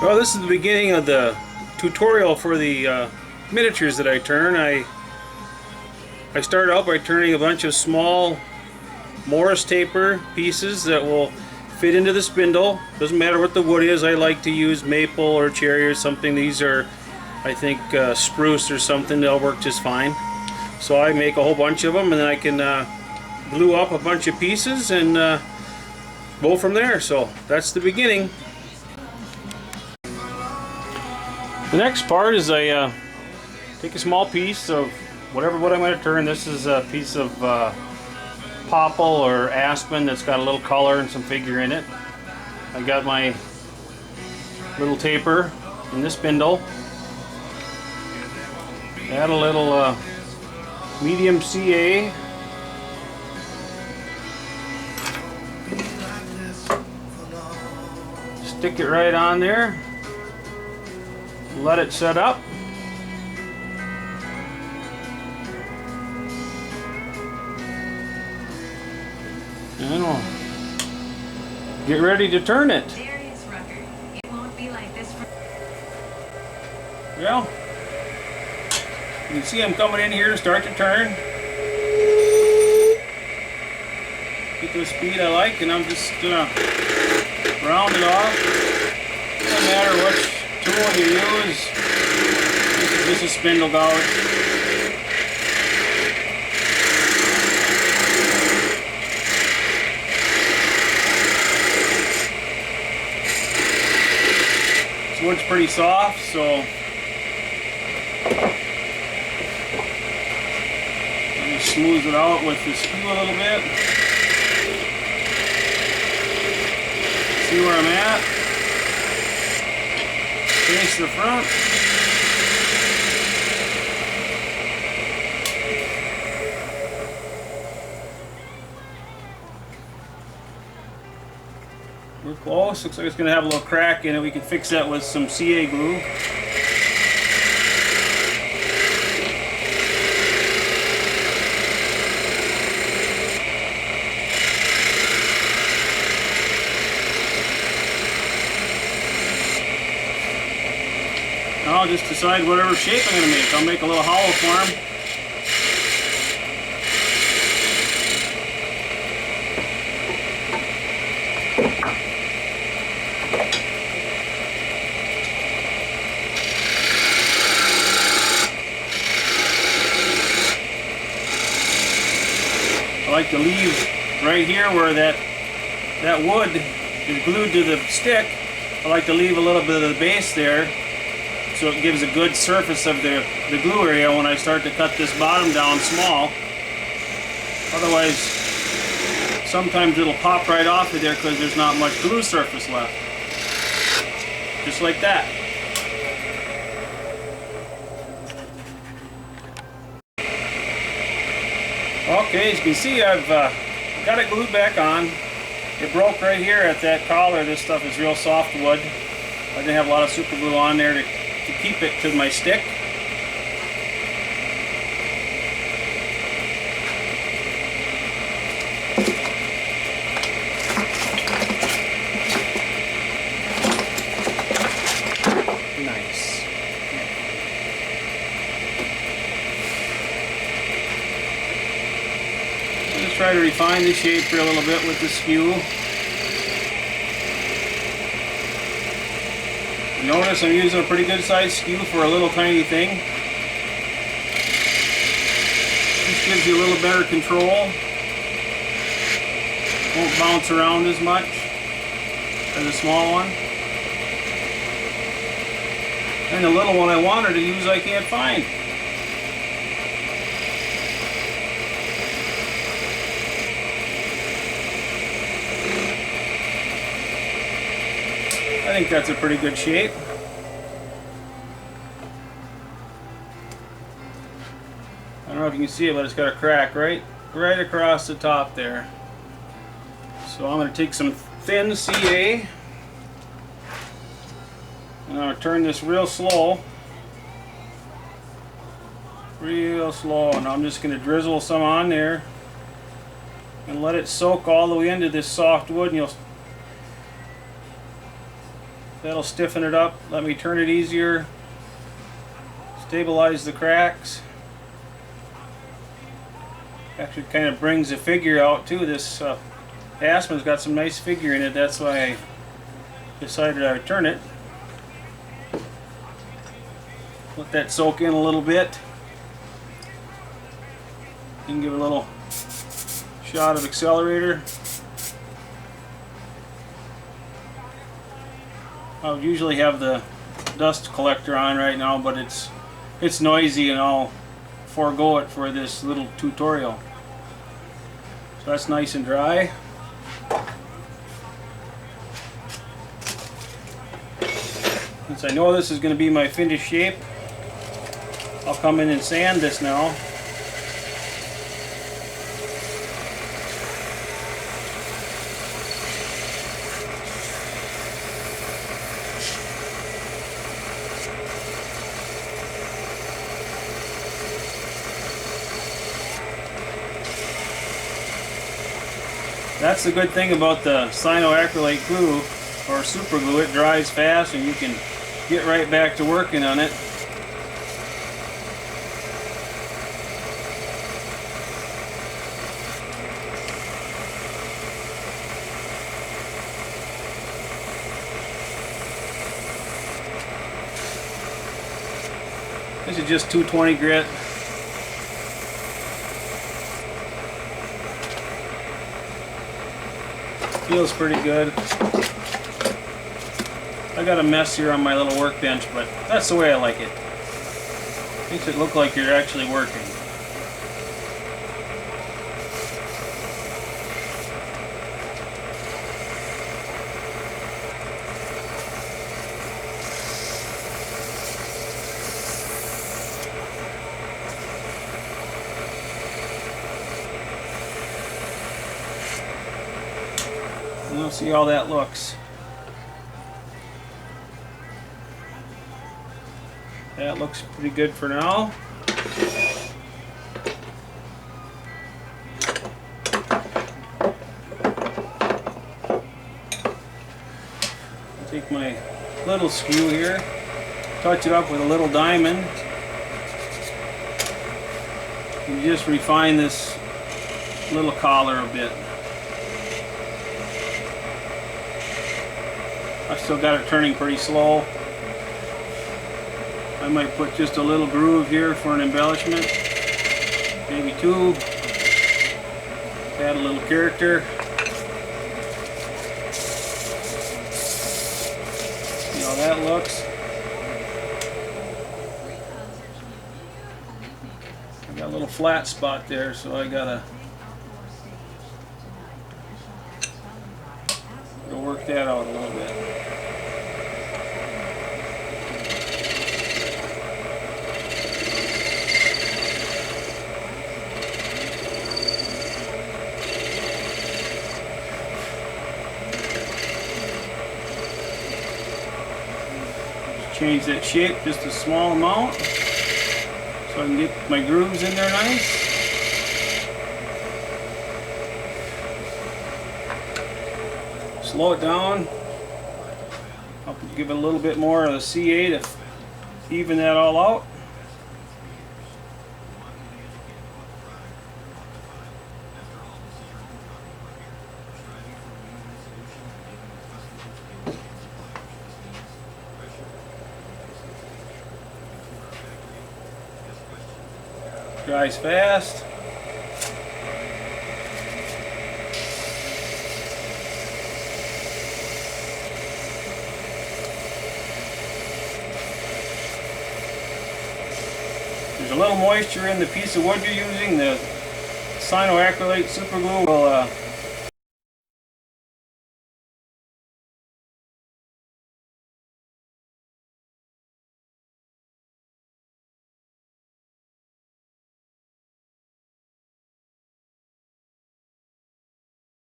Well, this is the beginning of the tutorial for the miniatures that I turn. I start out by turning a bunch of small Morris taper pieces that will fit into the spindle. Doesn't matter what the wood is. I like to use maple or cherry or something. These are, I think, spruce or something. They'll work just fine. So I make a whole bunch of them, and then I can glue up a bunch of pieces and go from there. So that's the beginning. The next part is I take a small piece of whatever wood I'm going to turn. This is a piece of popple or aspen that's got a little color and some figure in it. I got my little taper in the spindle. Add a little medium CA. Stick it right on there. Let it set up. And we'll get ready to turn it. It won't be like this for Well, you can see I'm coming in here to start to turn. Get to a speed I like, and I'm just gonna round it off. Doesn't matter which tool you use. This is spindle gouge. This wood's pretty soft, so let me smooth it out with the skew a little bit. See where I'm at. Face the front. We're close. Looks like it's going to have a little crack in it. We can fix that with some CA glue. I'll just decide whatever shape I'm going to make. I'll make a little hollow form. I like to leave right here where that wood is glued to the stick. I like to leave a little bit of the base there, so it gives a good surface of the glue area when I start to cut this bottom down small. Otherwise, sometimes it'll pop right off of there because there's not much glue surface left. Just like that. Okay, as you can see, I've got it glued back on. It broke right here at that collar. This stuff is real soft wood. I didn't have a lot of super glue on there to keep it to my stick. Nice. Just try to refine the shape here a little bit with the skew. Notice I'm using a pretty good sized skew for a little tiny thing. This gives you a little better control. Won't bounce around as much as a small one. And the little one I wanted to use I can't find. I think that's a pretty good shape. I don't know if you can see it, but it's got a crack right across the top there. So I'm going to take some thin CA, and I'm going to turn this real slow, and I'm just going to drizzle some on there and let it soak all the way into this soft wood, and That'll stiffen it up, let me turn it easier, stabilize the cracks. Actually kind of brings the figure out too. This aspen's got some nice figure in it, that's why I decided I would turn it. Let that soak in a little bit. And give it a little shot of accelerator. I would usually have the dust collector on right now, but it's noisy and I'll forego it for this little tutorial. So that's nice and dry. Since I know this is going to be my finished shape, I'll come in and sand this now. That's the good thing about the cyanoacrylate glue or super glue. It dries fast and you can get right back to working on it. This is just 220 grit. Feels pretty good. I got a mess here on my little workbench, but that's the way I like it. Makes it look like you're actually working. And we'll see how that looks. That looks pretty good for now. I'll take my little screw here, touch it up with a little diamond, and just refine this little collar a bit. I still got it turning pretty slow. I might put just a little groove here for an embellishment, maybe two, add a little character. See how that looks. I got a little flat spot there, so I gotta work that out a little bit. Change that shape just a small amount so I can get my grooves in there nice. Slow it down. I'll give it a little bit more of the CA to even that all out. Dries fast. There's a little moisture in the piece of wood you're using. The cyanoacrylate super glue will